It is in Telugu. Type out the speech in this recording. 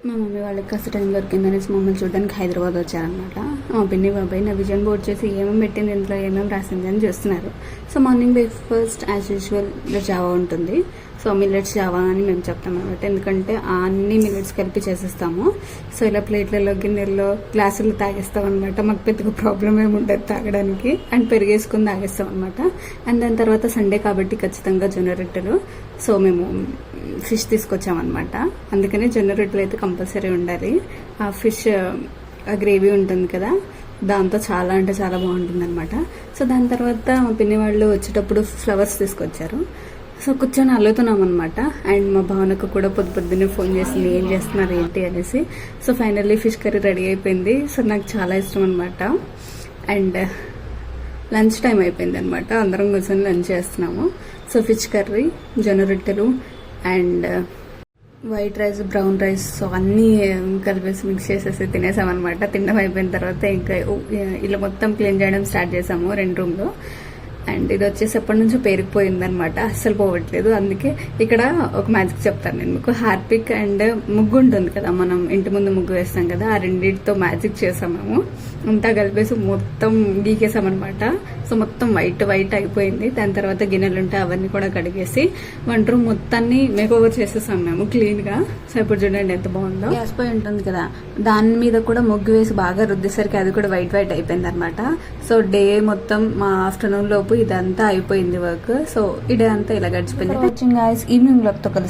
మా మమ్మీ వాళ్ళకి కాస్త టైం దొరికిందనేసి మమ్మల్ని చూడడానికి హైదరాబాద్ వచ్చారనమాట. మా పిన్ని బాబాయ్ నా విజన్ బోర్డ్ చేసి ఏమేమి పెట్టింది, ఇంట్లో ఏమేమి రాసింది అని చూస్తున్నారు. So morning breakfast as usual Java ఉంటుంది. సో మిల్లెట్స్ జావా అని మేము చెప్తాం అనమాట, ఎందుకంటే అన్ని మిల్లెట్స్ కలిపి చేసేస్తాము. సో ఇలా ప్లేట్లలో, గిన్నెల్లో, గ్లాసులు తాగేస్తాం అనమాట. మాకు పెద్దగా ప్రాబ్లం ఏమి ఉండదు తాగడానికి. అండ్ పెరిగేసుకుని తాగేస్తాం అనమాట. అండ్ దాని తర్వాత సండే కాబట్టి ఖచ్చితంగా జొన్న రొట్టెలు. సో మేము ఫిష్ తీసుకొచ్చామన్నమాట, అందుకని జొన్న రొట్టెలు అయితే కంపల్సరీ ఉండాలి. ఆ ఫిష్ గ్రేవీ ఉంటుంది కదా, దాంతో చాలా అంటే చాలా బాగుంటుంది అనమాట. సో దాని తర్వాత మా పిన్ని వాళ్ళు వచ్చేటప్పుడు ఫ్లవర్స్ తీసుకొచ్చారు. సో కూర్చొని అల్లుతున్నాం అనమాట. అండ్ మా భావనకు కూడా పొద్దున్నే ఫోన్ చేసింది, ఏం చేస్తున్నారు ఏంటి అనేసి. So finally fish curry ready అయిపోయింది. సో నాకు చాలా ఇష్టం అనమాట. అండ్ లంచ్ టైం అయిపోయింది అనమాట, అందరం కూర్చొని లంచ్ చేస్తున్నాము. సో ఫిష్ కర్రీ, జొన్న రొట్టెలు and white rice, brown rice, so అన్నీ కలిపేసి మిక్స్ చేసేసి తినేసామన్నమాట. తినడం అయిపోయిన తర్వాత ఇంకా ఇలా మొత్తం క్లీన్ చేయడం స్టార్ట్ చేసాము 2 రూమ్లో. అండ్ ఇది వచ్చేసి ఎప్పటి నుంచో పేరుకుపోయింది అనమాట, అస్సలు పోవట్లేదు. అందుకే ఇక్కడ ఒక మ్యాజిక్ చెప్తాను నేను మీకు. హార్పిక్ అండ్ ముగ్గు ఉంటుంది కదా, మనం ఇంటి ముందు ముగ్గు వేస్తాం కదా, ఆ రెండింటితో మ్యాజిక్ చేసాం మేము. అంతా కలిపేసి మొత్తం గీకేసామన్నమాట. సో మొత్తం వైట్ అయిపోయింది. దాని తర్వాత గిన్నెలు ఉంటే అవన్నీ కూడా కడిగేసి వంట రూమ్ మొత్తాన్ని మేక్ ఓవర్ చేసేసాం మేము క్లీన్గా. సో ఇప్పుడు చూడండి ఎంత బాగుందో. గ్యాస్ పొయ్యి ఉంటుంది కదా, దాని మీద కూడా ముగ్గు వేసి బాగా రుద్దేసరికి అది కూడా వైట్ అయిపోయింది అనమాట. సో డే మొత్తం మా ఆఫ్టర్నూన్ లోపు ఇదంతా అయిపోయింది వర్క్. సో ఈ డే అంతా ఇలా గడిచిపోయింది. వాచింగ్ గైస్, ఈవినింగ్ లోపుతో కలుస్తాం.